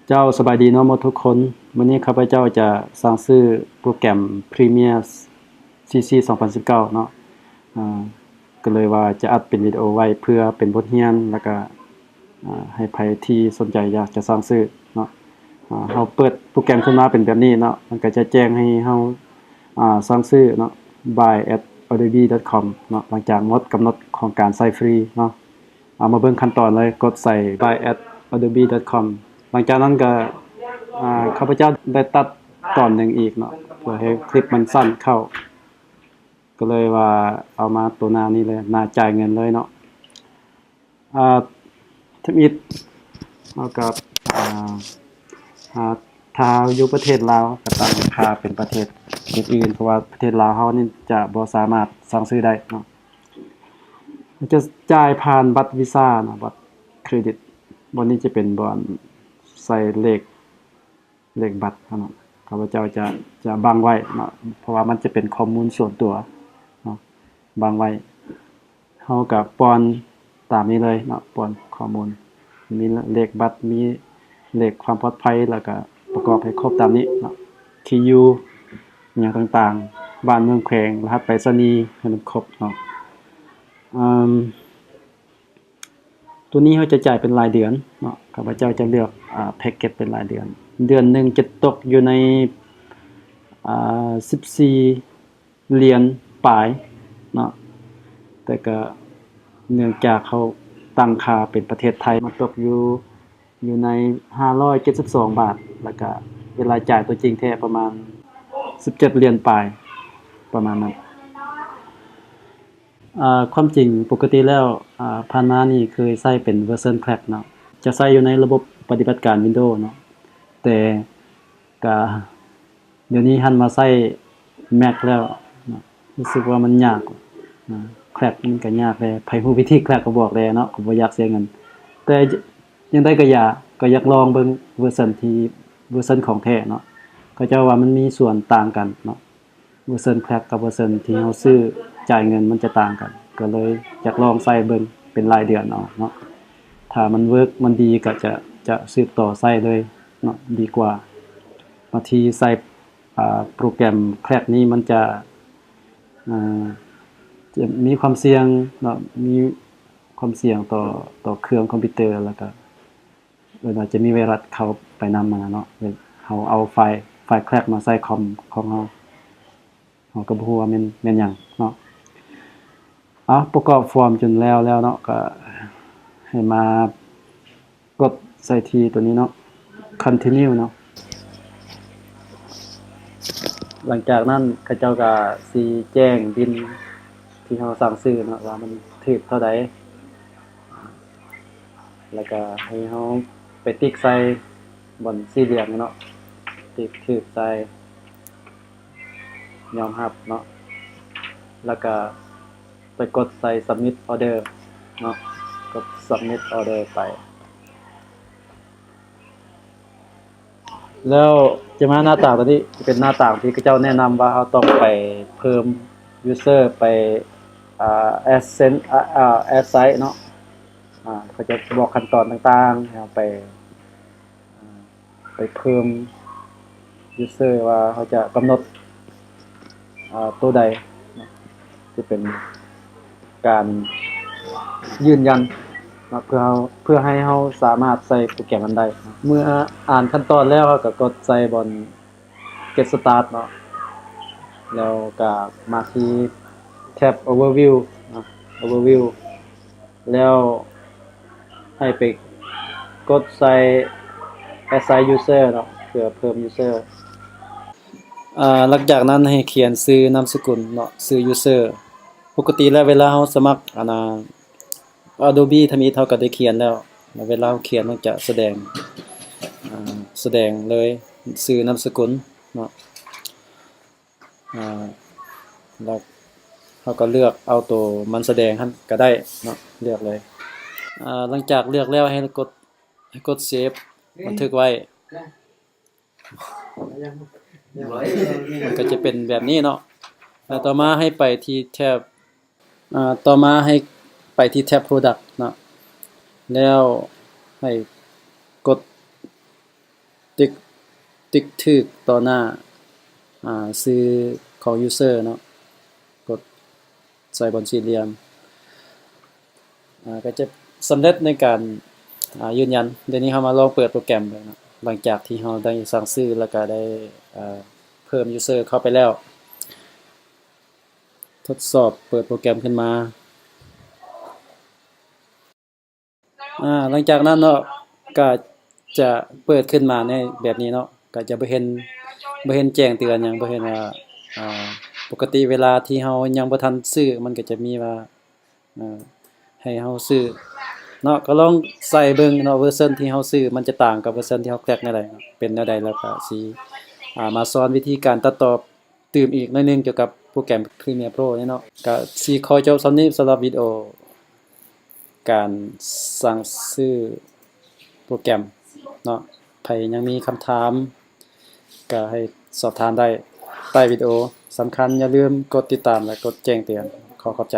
เจ้าสบายดีเนาะหมดทุกคนวันนี้ข้าพเจ้าจะสร้างซื้อโปรแกรม Premiere CC 2019เนาะอ่าก็เลยว่าจะอัดเป็นวิดีโอไว้เพื่อเป็นบทเรียนแล้วก็ให้ใครที่สนใจอยากจะสร้างซื้อเนาะเฮาเปิดโปรแกรมขึ้นมาเป็นแบบนี้เนาะมันก็จะแจ้งให้เฮาสร้างซื้อเนาะ buy@adobe.com เนาะหลังจากหมดกำหนดของการใช้ฟรีเนาะเอามาเบิ่งขั้นตอนเลยกดใส่ buy@adobe.com หลังจากนั้นก็ข้าพเจ้าได้ตัดตอนหนึ่งอีกเนาะเพื่อให้คลิปมันสั้นเข้าก็เลยว่าเอามาตัวหน้านี้เลยหน้าจ่ายเงินเลยเนาะทมิดแล้วก็ถ้าอยู่ประเทศลาวก็ตั้งค่าเป็นประเทศอื่นๆเพราะว่าประเทศลาวเฮานี่จะบ่สามารถสั่งซื้อได้เนาะมันจะจ่ายผ่านบัตรวีซ่าเนาะบัตรเครดิตบ่นี้จะเป็นบ่ใส่เลขบัตรเนาะข้าพเจ้าจะบังไว้เนาะเพราะว่ามันจะเป็นข้อมูลส่วนตัวเนาะบังไว้เฮาก็ป้อนตามนี้เลยเนาะป้อนข้อมูลมีเลขบัตรมีเลขความปลอดภัยแล้วก็ประกอบให้ครบตามนี้เนาะที่อยู่อิหยังต่างๆบ้านเมืองแขวงรหัสไปรษณีย์ให้มันครบเนาะอืมตัวนี้เขาจะจ่ายเป็นรายเดือนเนาะข้าพเจ้าจะเลือกแพ็กเกจเป็นรายเดือนเดือนหนึ่งจะตกอยู่ใน14เหรียญปลายเนาะแต่ก็เนื่องจากเขาตั้งค่าเป็นประเทศไทยมาตกอยู่ใน572บาทแล้วก็เวลาจ่ายตัวจริงแท้ประมาณ17เหรียญปลายประมาณนั้นความจริงปกติแล้วผ่านมานี่เคยใช้เป็นเวอร์ชัน Crack เนาะจะใช้อยู่ในระบบปฏิบัติการ Windows เนาะแต่ก็เดี๋ยวนี้หันมาใช้ Mac แล้วเนาะรู้สึกว่ามันยากCrack มันก็ยากแลไผฮู้วิธี Crack ก็บอกแลเนาะก็บ่อยากเสียเงินแต่ยังไดก็อยากลองเบิ่งเวอร์ชันของแท้เนาะเขาเจ้าว่ามันมีส่วนต่างกันเนาะเวอร์ชัน Crack กับเวอร์ชันที่เฮาซื้อจ่ายเงินมันจะต่างกันก็เลยอยากลองใช้เบิ่งเป็นรายเดือนเอาเนาะถ้ามันเวิร์กมันดีก็จะสืบต่อใช้เลยเนาะดีกว่าบางทีใช้โปรแกรม Crack นี้มันจะมีความเสี่ยงเนาะมีความเสี่ยงต่อเครื่องคอมพิวเตอร์แล้วก็เวลาจะมีไวรัสเข้าไปนำมาเนาะเฮาเอาไฟล์ Crack มาใส่คอมของเฮาก็บ่ฮู้ว่าแม่นหยังเนาะประกอบฟอร์มจนแล้วเนาะก็ให้มากดใส่ที่ตัวนี้เนาะ continue เนาะหลังจากนั้นเขาเจ้าก็สิแจ้งบิลที่เฮาสั่งซื้อเนาะว่ามันถูกเท่าใดแล้วก็ให้เฮาไปติ๊กใส่บนสี่เหลี่ยมเนาะติ๊กถูกใส่ยอมรับเนาะแล้วก็ไปกดใส่ submit order เนาะกด submit order ไปแล้วจะมาหน้าต่างตัวนี้จะเป็นหน้าต่างที่เขาเจ้าแนะนำว่าเราต้องไปเพิ่ม user ไปascend assign เนาะเขาจะบอกขั้นตอนต่างๆให้เราไปเพิ่ม user ว่าเขาจะกำหนดตัวใดจะเป็นการยืนยันเพื่อให้เราสามารถใส่โปรแกรมมันได้เมื่ออ่านขั้นตอนแล้วก็กดใส่บน get start เนาะแล้วก็มาที่แท็บ overview เนาะ overview แล้วให้ไปกดใส่ assign user เนาะเพื่อเพิ่ม user หลังจากนั้นให้เขียนชื่อนามสกุลเนาะชื่อ user ปกติแล้วเวลาเราสมัครAdobe ทำนี้เท่าก็ได้เขียนแล้วเวลาเราเขียนมันจะแสดงเลยชื่อนามสกุลเนาะแล้วเราก็เลือกเอาตัวมันแสดงหั่นก็ได้เนาะเลือกเลยหลังจากเลือกแล้วให้กดเซฟบันทึกไว้มันก็จะเป็นแบบนี้เนาะแล้วต่อมาให้ไปที่แท็บproduct เนาะแล้วให้กด ติ๊กติ๊กถูกต่อหน้าชื่อของ user เนาะกดใส่บนสี่เหลี่ยมก็จะสำเร็จในการยืนยันเดี๋ยวนี้เรามาลองเปิดโปรแกรมเลยนะหลังจากที่เราได้สั่งซื้อแล้วก็ได้เพิ่ม user เข้าไปแล้วทดสอบเปิดโปรแกรมขึ้นมาหลังจากนั้นเนาะก็จะเปิดขึ้นมาในแบบนี้เนาะก็จะบ่เห็นแจ้งเตือนหยังบ่เห็นว่าปกติเวลาที่เรายังบ่ทันซื้อมันก็จะมีว่าให้เราซื้อเนาะก็ลองใส่เบิ่งเนาะเวอร์ชันที่เราซื้อมันจะต่างกับเวอร์ชันที่เราแคร็กแนวใดเป็นแนวใดแล้วก็สิมาสอนวิธีการตัดต่อเติมอีกหน่อยนึงเกี่ยวกับโปรแกรม Premiere Pro นี่เนาะก็สิขอจบส่ำนี้สำหรับวิดีโอการสั่งซื้อโปรแกรมเนาะใครยังมีคำถามก็ให้สอบถามได้ใต้วิดีโอสำคัญอย่าลืมกดติดตามและกดแจ้งเตือนขอบใจ